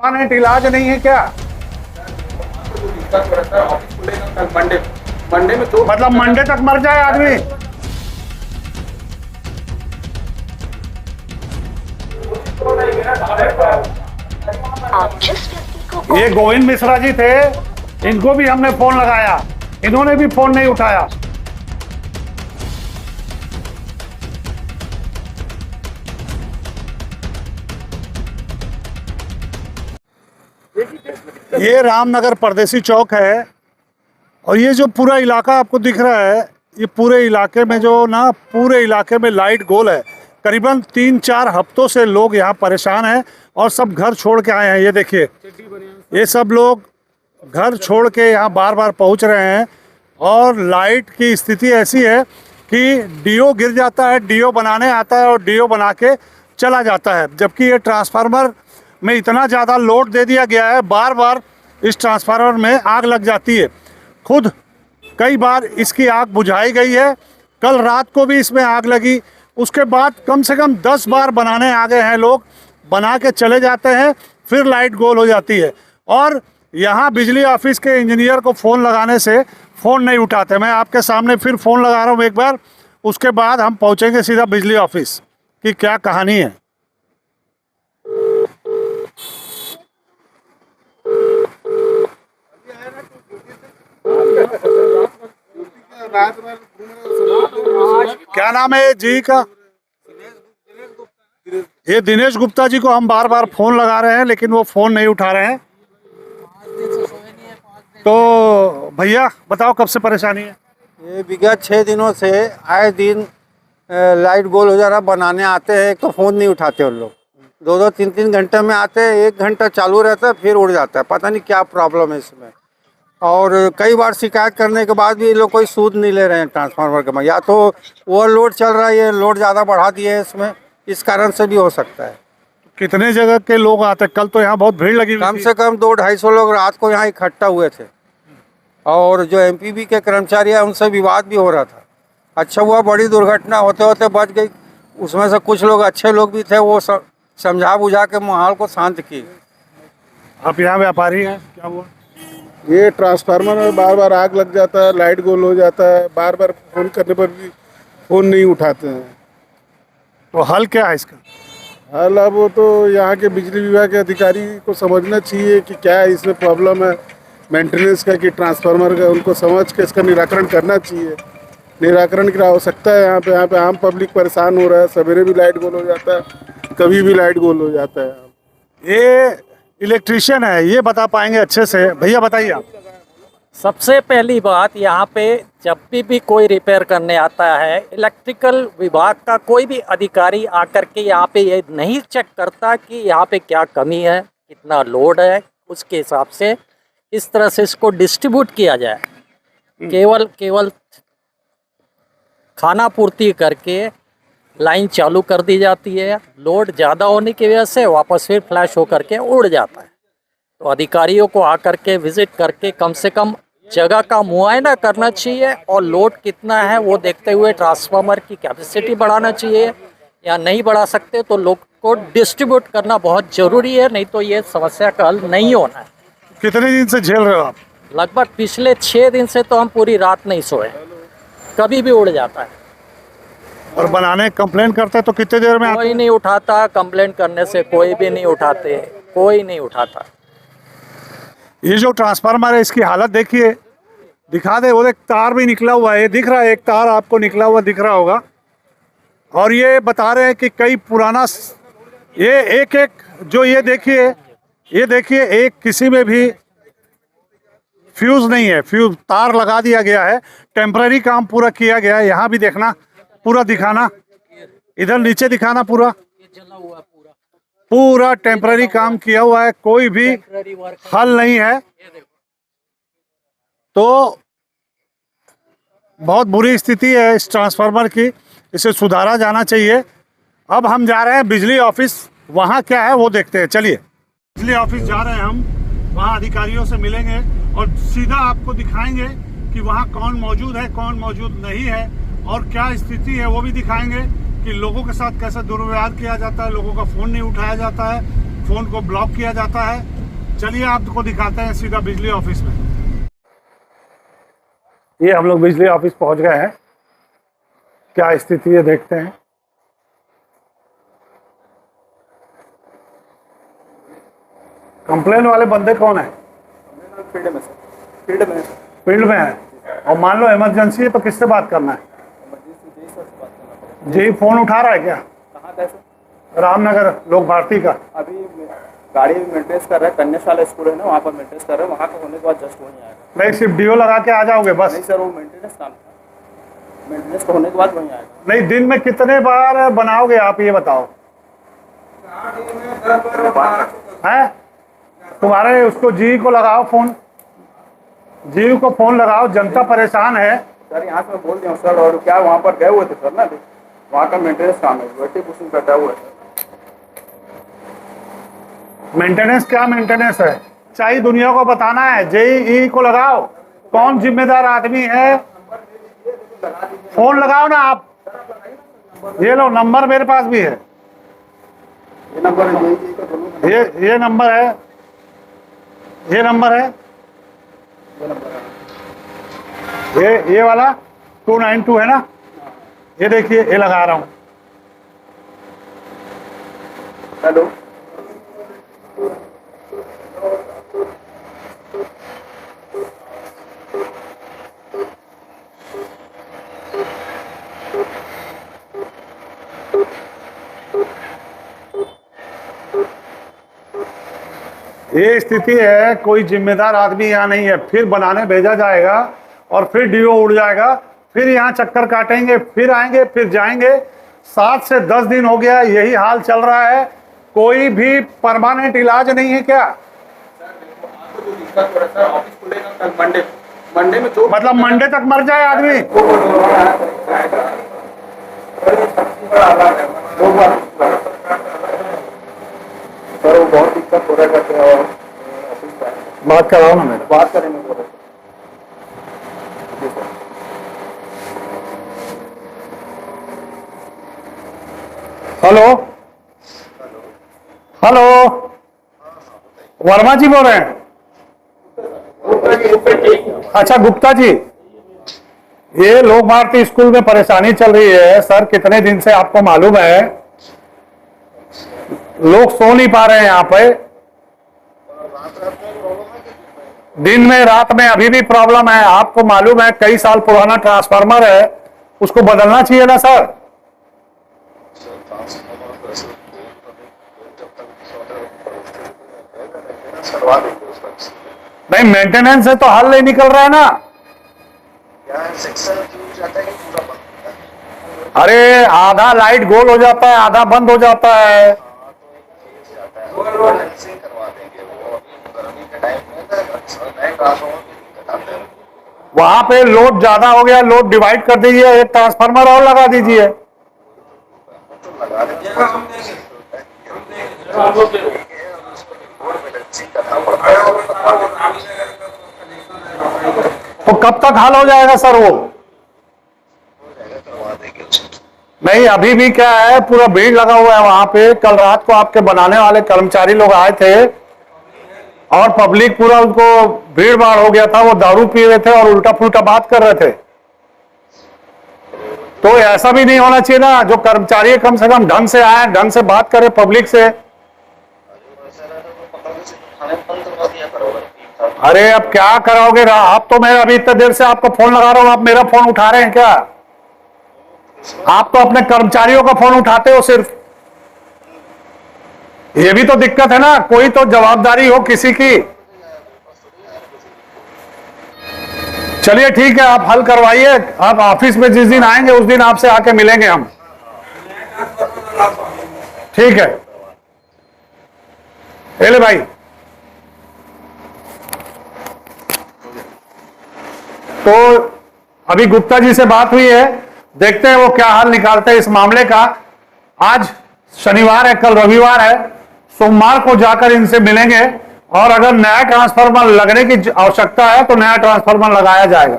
Permanent इलाज नहीं है क्या? मंडे में तो मतलब मंडे तक मर जाए आदमी? ये गोविंद मिश्रा जी थे, इनको भी हमने फोन लगाया, इन्होंने भी फोन नहीं उठाया। ये रामनगर परदेसी चौक है और ये जो पूरा इलाका आपको दिख रहा है, ये पूरे इलाके में जो ना पूरे इलाके में लाइट गोल है। करीबन 3-4 हफ्तों से लोग यहाँ परेशान हैं और सब घर छोड़ के आए हैं। ये देखिए, ये सब लोग घर छोड़ के यहाँ बार बार पहुँच रहे हैं और लाइट की स्थिति ऐसी है कि डीओ गिर जाता है, डीओ बनाने आता है और डीओ बना के चला जाता है। जबकि ये ट्रांसफार्मर में इतना ज़्यादा लोड दे दिया गया है, बार बार इस ट्रांसफार्मर में आग लग जाती है। खुद कई बार इसकी आग बुझाई गई है, कल रात को भी इसमें आग लगी। उसके बाद कम से कम 10 बार बनाने आ गए हैं लोग, बना के चले जाते हैं, फिर लाइट गोल हो जाती है। और यहाँ बिजली ऑफिस के इंजीनियर को फ़ोन लगाने से फ़ोन नहीं उठाते। मैं आपके सामने फिर फ़ोन लगा रहा हूँ एक बार, उसके बाद हम पहुँचेंगे सीधा बिजली ऑफिस की क्या कहानी है। क्या नाम है जी का? ये दिनेश गुप्ता जी को हम बार बार फोन लगा रहे हैं लेकिन वो फोन नहीं उठा रहे हैं। तो भैया बताओ कब से परेशानी है? ये विगत 6 दिनों से आए दिन लाइट गोल हो जा रहा, बनाने आते हैं, एक तो फ़ोन नहीं उठाते उन लोग। 2-2, 3-3 घंटे में आते हैं, 1 घंटा चालू रहता है फिर उड़ जाता है। पता नहीं क्या प्रॉब्लम है इसमें। और कई बार शिकायत करने के बाद भी ये लोग कोई सूद नहीं ले रहे हैं ट्रांसफार्मर के में। या तो ओवरलोड चल रहा है, ये लोड ज़्यादा बढ़ा दिए है इसमें, इस कारण से भी हो सकता है। कितने जगह के लोग आते हैं? कल तो यहाँ बहुत भीड़ लगी हुई कम थी। से कम 200-250 लोग रात को यहाँ इकट्ठा हुए थे और जो एमपीबी के कर्मचारी हैं उनसे विवाद भी हो रहा था। अच्छा हुआ बड़ी दुर्घटना होते होते बच गई। उसमें से कुछ लोग अच्छे लोग भी थे, वो समझा बुझा के माहौल को शांत किए। आप यहाँ व्यापारी हैं, क्या हुआ? ये ट्रांसफार्मर में बार बार आग लग जाता है, लाइट गोल हो जाता है, बार बार फ़ोन करने पर भी फ़ोन नहीं उठाते हैं। तो हल क्या है इसका? हल अब वो तो यहाँ के बिजली विभाग के अधिकारी को समझना चाहिए कि क्या है इसमें प्रॉब्लम है मेंटेनेंस का कि ट्रांसफार्मर का, उनको समझ के इसका निराकरण करना चाहिए। निराकरण की आवश्यकता है। यहाँ पे आम पब्लिक परेशान हो रहा है। सवेरे भी लाइट गोल हो जाता है, कभी भी लाइट गोल हो जाता है। ये इलेक्ट्रिशियन है, ये बता पाएंगे अच्छे से। भैया बताइए आप। सबसे पहली बात, यहाँ पे जब भी कोई रिपेयर करने आता है, इलेक्ट्रिकल विभाग का कोई भी अधिकारी आकर के यहाँ पे ये नहीं चेक करता कि यहाँ पे क्या कमी है, कितना लोड है, उसके हिसाब से इस तरह से इसको डिस्ट्रीब्यूट किया जाए। केवल खाना पूर्ति करके लाइन चालू कर दी जाती है। लोड ज़्यादा होने की वजह से वापस फिर फ्लैश होकर के उड़ जाता है। तो अधिकारियों को आकर के विजिट करके कम से कम जगह का मुआयना करना चाहिए और लोड कितना है वो देखते हुए ट्रांसफार्मर की कैपेसिटी बढ़ाना चाहिए, या नहीं बढ़ा सकते तो लोग को डिस्ट्रीब्यूट करना बहुत ज़रूरी है, नहीं तो ये समस्या का हल नहीं होना है। कितने दिन से झेल रहे हो आप? लगभग पिछले 6 दिन से तो हम पूरी रात नहीं सोए, कभी भी उड़ जाता है। और बनाने कंप्लेन करते हैं तो कितने देर में कोई नहीं उठाता। कंप्लेंट करने से कोई भी नहीं उठाते, कोई नहीं उठाता। ये जो ट्रांसफार्मर है इसकी हालत देखिए, दिखा दे। वो एक तार भी निकला हुआ है, ये दिख रहा है, एक तार आपको निकला हुआ दिख रहा होगा। और ये बता रहे हैं कि कई पुराना, ये एक जो ये देखिए एक किसी में भी फ्यूज नहीं है, फ्यूज तार लगा दिया गया है। टेम्पररी काम पूरा किया गया है। यहाँ भी देखना, पूरा दिखाना, इधर नीचे दिखाना, पूरा टेम्पररी काम किया हुआ है, कोई भी हल नहीं है। तो बहुत बुरी स्थिति है इस ट्रांसफार्मर की, इसे सुधारा जाना चाहिए। अब हम जा रहे हैं बिजली ऑफिस, वहाँ क्या है वो देखते हैं। चलिए बिजली ऑफिस जा रहे हैं हम, वहाँ अधिकारियों से मिलेंगे और सीधा आपको दिखाएंगे कि वहाँ कौन मौजूद है, कौन मौजूद नहीं है और क्या स्थिति है, वो भी दिखाएंगे कि लोगों के साथ कैसे दुर्व्यवहार किया जाता है, लोगों का फ़ोन नहीं उठाया जाता है, फ़ोन को ब्लॉक किया जाता है। चलिए आपको दिखाते हैं सीधा बिजली ऑफिस में। ये हम लोग बिजली ऑफिस पहुंच गए हैं। क्या स्थिति है देखते हैं। कंप्लेन वाले बंदे कौन है? फील्ड में सर, फील्ड में है। और मान लो इमरजेंसी है तो किससे बात करना है? जी फोन उठा रहा है क्या? कहाँ का है सर? रामनगर लोक भारती का। अभी गाड़ी मेंटेनेंस कर रहा है, कन्याशाला स्कूल है ना, वहाँ पर मेंटेनेंस कर रहा है। वहाँ का होने के बाद जस्ट वहीं आएगा। नहीं सिर्फ डीओ लगा के आ जाओगे बस? नहीं सर, वो मेंटेनेंस काम था, मेंटेनेंस का होने के बाद वहीं आएगा। नहीं दिन में कितने बार बनाओगे आप ये बताओ? हैं? तुम्हारे उसको जी को लगाओ फोन, जी को फोन लगाओ, जनता परेशान है। सर यहाँ से मैं बोल दिया हूँ सर, और क्या वहाँ पर गए हुए थे सर ना, वहाँ का मेंटेनेंस काम है, वेटिंग पुशिंग करता हुआ है। मेंटेनेंस क्या मेंटेनेंस है? चाहिए दुनिया को बताना है। जेई को लगाओ, कौन जिम्मेदार आदमी है? फोन लगाओ ना आप। ये लो नंबर मेरे पास भी है, ये नंबर है JEE का, दोनों ये नंबर है, ये नंबर है, ये वाला 292 है ना। ये देखिए ये लगा रहा हूँ। हेलो, ये स्थिति है, कोई जिम्मेदार आदमी यहाँ नहीं है। फिर बनाने भेजा जाएगा और फिर डीओ उड़ जाएगा, फिर यहाँ चक्कर काटेंगे, फिर आएंगे, फिर जाएंगे। 7 से 10 दिन हो गया यही हाल चल रहा है। कोई भी परमानेंट इलाज नहीं है क्या? आपको जो दिक्कत हो रहा है सर, ऑफिस खुलेगा कल मंडे में जो मतलब मंडे तक मर जाए आदमी? सर वो बहुत दिक्कत हो रहा है करते हैं, और बात कराओ ना मेरे। बात करेंगे बोल रहे जी सर। हेलो हेलो, वर्मा जी बोल रहे हैं? अच्छा गुप्ता जी, ये लोक भारती स्कूल में परेशानी चल रही है सर कितने दिन से, आपको मालूम है। लोग सो नहीं पा रहे हैं यहाँ पे। दिन में रात में अभी भी प्रॉब्लम है। आपको मालूम है कई साल पुराना ट्रांसफार्मर है, उसको बदलना चाहिए ना सर। नहीं मेंटेनेंस से तो हल नहीं निकल रहा है ना। अरे आधा लाइट गोल हो जाता है, आधा बंद हो जाता है। वहां पे लोड ज्यादा हो गया, लोड डिवाइड कर दीजिए, एक ट्रांसफार्मर और लगा दीजिए। तो कब तक हल हो जाएगा सर वो? नहीं अभी भी क्या है, पूरा भीड़ लगा हुआ है वहां पे। कल रात को आपके बनाने वाले कर्मचारी लोग आए थे और पब्लिक पूरा उनको भीड़ भाड़ हो गया था। वो दारू पी रहे थे और उल्टा पुल्टा बात कर रहे थे। तो ऐसा भी नहीं होना चाहिए ना, जो कर्मचारी कम से कम ढंग से आए, ढंग से बात करे पब्लिक से। अरे अब क्या कराओगे? आप तो मैं अभी इतने देर से आपको फोन लगा रहा हूं, आप मेरा फोन उठा रहे हैं क्या? आप तो अपने कर्मचारियों का फोन उठाते हो सिर्फ। ये भी तो दिक्कत है ना, कोई तो जवाबदारी हो किसी की। चलिए ठीक है, आप हल करवाइए। आप ऑफिस में जिस दिन आएंगे उस दिन आपसे आके मिलेंगे हम। ठीक है, ले भाई। तो अभी गुप्ता जी से बात हुई है, देखते हैं वो क्या हल निकालते हैं इस मामले का। आज शनिवार है, कल रविवार है, सोमवार को जाकर इनसे मिलेंगे और अगर नया ट्रांसफार्मर लगने की आवश्यकता है तो नया ट्रांसफार्मर लगाया जाएगा।